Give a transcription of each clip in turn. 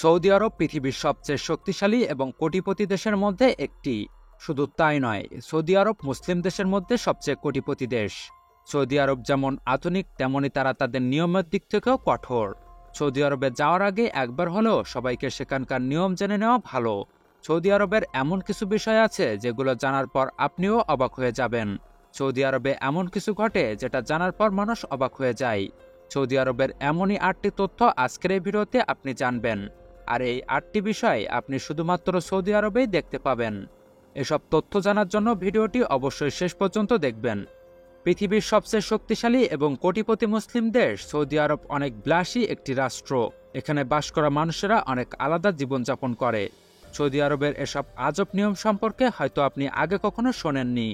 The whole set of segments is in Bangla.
সৌদি আরব পৃথিবীর সবচেয়ে শক্তিশালী এবং কোটিপতি দেশের মধ্যে একটি। শুধু তাই নয়, সৌদি আরব মুসলিম দেশের মধ্যে সবচেয়ে কোটিপতি দেশ। সৌদি আরব যেমন আধুনিক, তেমনি তারা তাদের নিয়মের দিক থেকেও কঠোর। সৌদি আরবে যাওয়ার আগে একবার হলেও সবাইকে সেখানকার নিয়ম জেনে নেওয়া ভালো। সৌদি আরবের এমন কিছু বিষয় আছে যেগুলো জানার পর আপনিও অবাক হয়ে যাবেন। সৌদি আরবে এমন কিছু ঘটে যেটা জানার পর মানুষ অবাক হয়ে যায়। সৌদি আরবের এমনই 8টি তথ্য আজকের এই ভিডিওতে আপনি জানবেন। আর এই 8টি বিষয় আপনি শুধুমাত্র সৌদি আরবেই দেখতে পাবেন। এসব তথ্য জানার জন্য ভিডিওটি অবশ্যই শেষ পর্যন্ত দেখবেন। পৃথিবীর সবচেয়ে শক্তিশালী এবং কোটিপতি মুসলিম দেশ সৌদি আরব অনেক বিলাসী একটি রাষ্ট্র। এখানে বাস করা মানুষেরা অনেক আলাদা জীবনযাপন করে। সৌদি আরবের এসব আজব নিয়ম সম্পর্কে হয়তো আপনি আগে কখনো শোনেননি।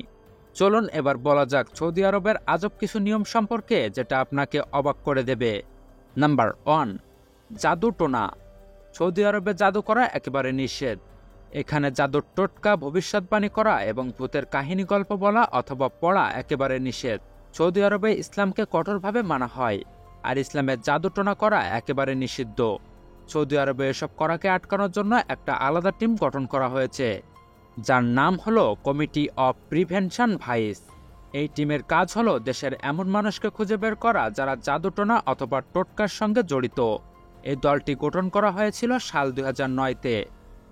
চলুন এবার বলা যাক সৌদি আরবের আজব কিছু নিয়ম সম্পর্কে, যেটা আপনাকে অবাক করে দেবে। নাম্বার 1, জাদু টোনা। সৌদি আরবে জাদু করা একেবারে নিষেধ। এখানে জাদুর টোটকা, ভবিষ্যৎবাণী করা এবং ভূতের কাহিনী গল্প বলা অথবা পড়া একেবারে নিষেধ। সৌদি আরবে ইসলামকে কঠোরভাবে মানা হয়, আর ইসলামের জাদু টোনা করা একেবারে নিষিদ্ধ। সৌদি আরবে এসব করাকে আটকানোর জন্য একটা আলাদা টিম গঠন করা হয়েছে, যার নাম হলো কমিটি অফ প্রিভেনশন ভাইস। এই টিমের কাজ হলো দেশের এমন মানুষকে খুঁজে বের করা যারা জাদুটোনা অথবা টোটকার সঙ্গে জড়িত। এই দলটি গঠন করা হয়েছিল সাল 2009-তে।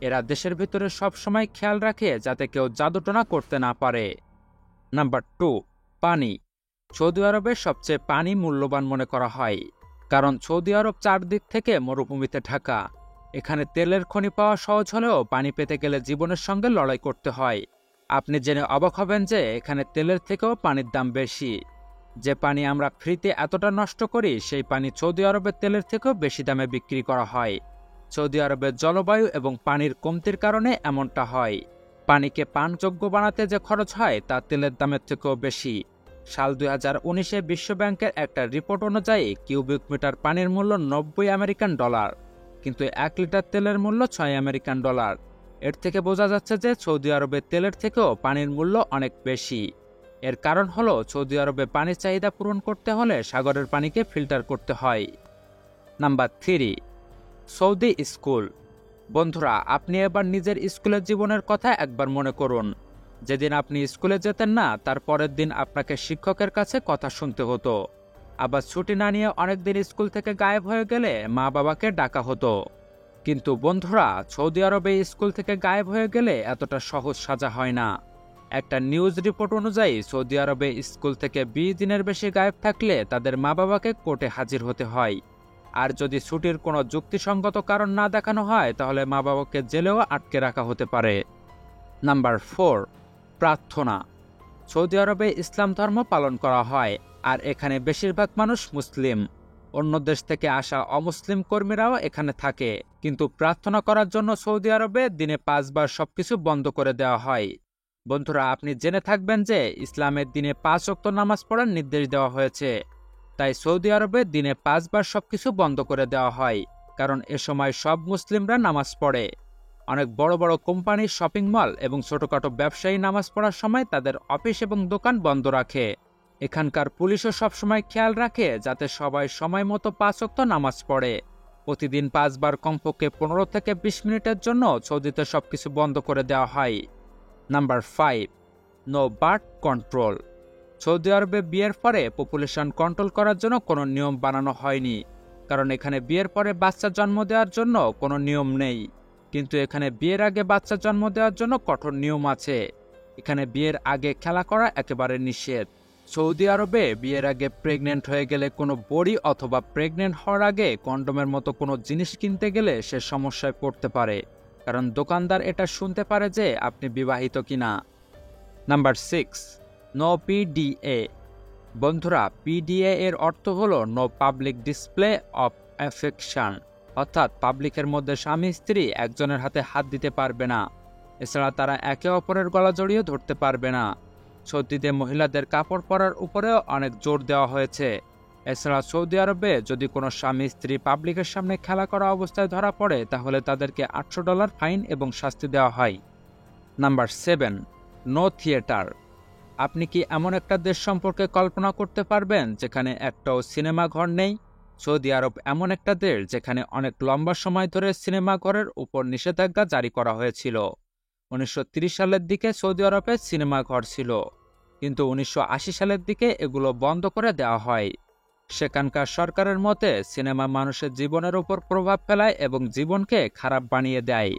এরা দেশের ভিতরে সবসময় খেয়াল রাখে যাতে কেউ জাদুটোনা করতে না পারে। নাম্বার 2, পানি। সৌদি আরবের সবচেয়ে পানি মূল্যবান মনে করা হয়, কারণ সৌদি আরব চারদিক থেকে মরুভূমিতে ঢাকা। এখানে তেলের খনি পাওয়া সহজ হলেও পানি পেতে গেলে জীবনের সঙ্গে লড়াই করতে হয়। আপনি জেনে অবাক হবেন যে এখানে তেলের থেকেও পানির দাম বেশি। যে পানি আমরা ফ্রিতে এতটা নষ্ট করি, সেই পানি সৌদি আরবের তেলের থেকেও বেশি দামে বিক্রি করা হয়। সৌদি আরবের জলবায়ু এবং পানির কমতির কারণে এমনটা হয়। পানিকে পানযোগ্য বানাতে যে খরচ হয় তা তেলের দামের থেকেও বেশি। সাল 2019-এ বিশ্বব্যাংকের একটা রিপোর্ট অনুযায়ী কিউবিক মিটার পানির মূল্য $90, কিন্তু 1 লিটার তেলের মূল্য $6। এর থেকে বোঝা যাচ্ছে যে সৌদি আরবের তেলের থেকেও পানির মূল্য অনেক বেশি। এর কারণ হলো সৌদি আরবে পানির চাহিদা পূরণ করতে হলে সাগরের পানিকে ফিল্টার করতে হয়। Number 3, Saudi school. বন্ধুরা, আপনি এবার নিজের স্কুলের জীবনের কথা একবার মনে করুন। যেদিন আপনি স্কুলে যেতেন না, তার পরের দিন আপনাকে শিক্ষকের কাছে কথা শুনতে হতো। আবার ছুটি না নিয়ে অনেকদিন স্কুল থেকে গায়েব হয়ে গেলে মা বাবাকে ডাকা হতো। কিন্তু বন্ধুরা, সৌদি আরবে স্কুল থেকে গায়েব হয়ে গেলে এতটা সহজ সাজা হয় না। একটা নিউজ রিপোর্ট অনুযায়ী সৌদি আরবে স্কুল থেকে 20 দিনের বেশি গায়েব থাকলে তাদের মা বাবাকে কোর্টে হাজির হতে হয়। আর যদি ছুটির কোনো যুক্তিসঙ্গত কারণ না দেখানো হয়, তাহলে মা বাবাকে জেলেও আটকে রাখা হতে পারে। নাম্বার 4, প্রার্থনা। সৌদি আরবে ইসলাম ধর্ম পালন করা হয়, আর এখানে বেশিরভাগ মানুষ মুসলিম। অন্য দেশ থেকে আসা অমুসলিম কর্মীরাও এখানে থাকে, কিন্তু প্রার্থনা করার জন্য সৌদি আরবে দিনে 5 বার সবকিছু বন্ধ করে দেওয়া হয়। বন্ধুরা, আপনি জেনে থাকবেন যে ইসলামের দিনে 5 ওয়াক্ত নামাজ পড়ার নির্দেশ দেওয়া হয়েছে। তাই সৌদি আরবে দিনে 5 বার সবকিছু বন্ধ করে দেওয়া হয়, কারণ এ সময় সব মুসলিমরা নামাজ পড়ে। অনেক বড় বড় কোম্পানি, শপিং মল এবং ছোটখাটো ব্যবসায়ী নামাজ পড়ার সময় তাদের অফিস এবং দোকান বন্ধ রাখে। এখানকার পুলিশও সবসময় খেয়াল রাখে যাতে সবাই সময় মতো 5 ওয়াক্ত নামাজ পড়ে। প্রতিদিন 5 বার কমপক্ষে 15 থেকে 20 মিনিটের জন্য সৌদিতে সবকিছু বন্ধ করে দেওয়া হয়। Number 5, no birth control. Saudi আরবে বিয়ের পরে পপুলেশন কন্ট্রোল করার জন্য কোনো নিয়ম বানানো হয়নি, কারণ এখানে বিয়ের পরে বাচ্চা জন্ম দেওয়ার জন্য কোনো নিয়ম নেই। কিন্তু এখানে বিয়ের আগে বাচ্চা জন্ম দেওয়ার জন্য কঠোর নিয়ম আছে। এখানে বিয়ের আগে খেলা করা একেবারে নিষেধ। সৌদি আরবে বিয়ের আগে প্রেগনেন্ট হয়ে গেলে কোনো বড়ি অথবা প্রেগনেন্ট হওয়ার আগে কন্ডোমের মতো কোনো জিনিস কিনতে গেলে সে সমস্যায় পড়তে পারে, কারণ দোকানদার এটা শুনতে পারে যে আপনি বিবাহিত কিনা। Number 6, no PDA. বন্ধুরা, পিডিএ এর অর্থ হলো no public display of affection, অর্থাৎ পাবলিকের মধ্যে স্বামী স্ত্রী একজনের হাতে হাত দিতে পারবে না। এছাড়া তারা একে অপরের গলা জড়িয়ে ধরতে পারবে না। সৌদিতে মহিলাদের কাপড় পরার উপরেও অনেক জোর দেওয়া হয়েছে। এছাড়া সৌদি আরবে যদি কোনো স্বামী স্ত্রী পাবলিকের সামনে খেলা করা অবস্থায় ধরা পড়ে, তাহলে তাদেরকে $800 ফাইন এবং শাস্তি দেওয়া হয়। Number 7, no theatre. আপনি কি এমন একটা দেশ সম্পর্কে কল্পনা করতে পারবেন যেখানে একটাও সিনেমা ঘর নেই? সৌদি আরব এমন একটা দেশ যেখানে অনেক লম্বা সময় ধরে সিনেমাঘরের উপর নিষেধাজ্ঞা জারি করা হয়েছিল। 1930 সালের দিকে সৌদি আরবে সিনেমাঘর ছিল, কিন্তু 1980 সালের দিকে এগুলো বন্ধ করে দেওয়া হয়। সেখানকার সরকারের মতে সিনেমা মানুষের জীবনের উপর প্রভাব ফেলায় এবং জীবনকে খারাপ বানিয়ে দেয়।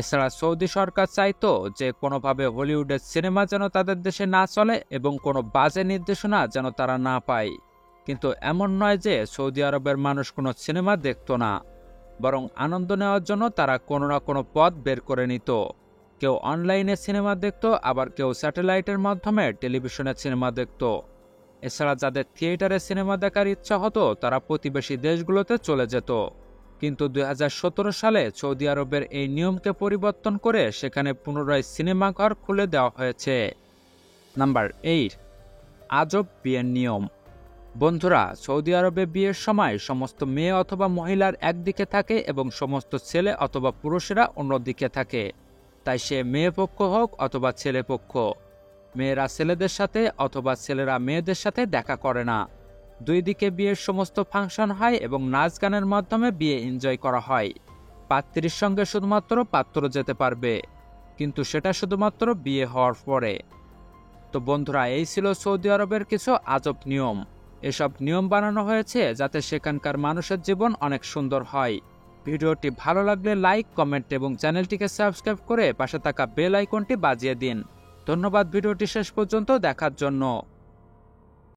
এছাড়া সৌদি সরকার চাইতো যে কোনোভাবে হলিউডের সিনেমা যেন তাদের দেশে না চলে এবং কোনো বাজে নির্দেশনা যেন তারা না পায়। কিন্তু এমন নয় যে সৌদি আরবের মানুষ কোনো সিনেমা দেখতো না, বরং আনন্দ নেওয়ার জন্য তারা কোনো না কোনো পথ বের করে নিত। কেউ অনলাইনে সিনেমা দেখত, আবার কেউ স্যাটেলাইটের মাধ্যমে টেলিভিশনে সিনেমা দেখত। এছাড়া যাদের থিয়েটারে সিনেমা দেখার ইচ্ছা হতো তারা প্রতিবেশী দেশগুলোতে চলে যেত। কিন্তু 2017 সালে সৌদি আরবের এই নিয়মকে পরিবর্তন করে সেখানে পুনরায় সিনেমাঘর খুলে দেওয়া হয়েছে। নাম্বার 8, আজব বিয়ের নিয়ম। বন্ধুরা, সৌদি আরবে বিয়ের সময় সমস্ত মেয়ে অথবা মহিলার একদিকে থাকে এবং সমস্ত ছেলে অথবা পুরুষেরা অন্যদিকে থাকে। তাই সে মেয়ে পক্ষ হোক অথবা ছেলে পক্ষ, মেয়েরা ছেলেদের সাথে অথবা ছেলেরা মেয়েদের সাথে দেখা করে না। দুই দিকে বিয়ের সমস্ত ফাংশন হয় এবং নাচ গানের মাধ্যমে বিয়ে এনজয় করা হয়। পাত্রীর সঙ্গে শুধুমাত্র পাত্র যেতে পারবে, কিন্তু সেটা শুধুমাত্র বিয়ে হওয়ার পরে। তো বন্ধুরা, এই ছিল সৌদি আরবের কিছু আজব নিয়ম। এসব নিয়ম বানানো হয়েছে যাতে সেখানকার মানুষের জীবন অনেক সুন্দর হয়। ভিডিওটি ভালো লাগলে লাইক, কমেন্ট এবং চ্যানেলটিকে সাবস্ক্রাইব করে পাশে থাকা বেল আইকনটি বাজিয়ে দিন। ধন্যবাদ ভিডিওটি শেষ পর্যন্ত দেখার জন্য।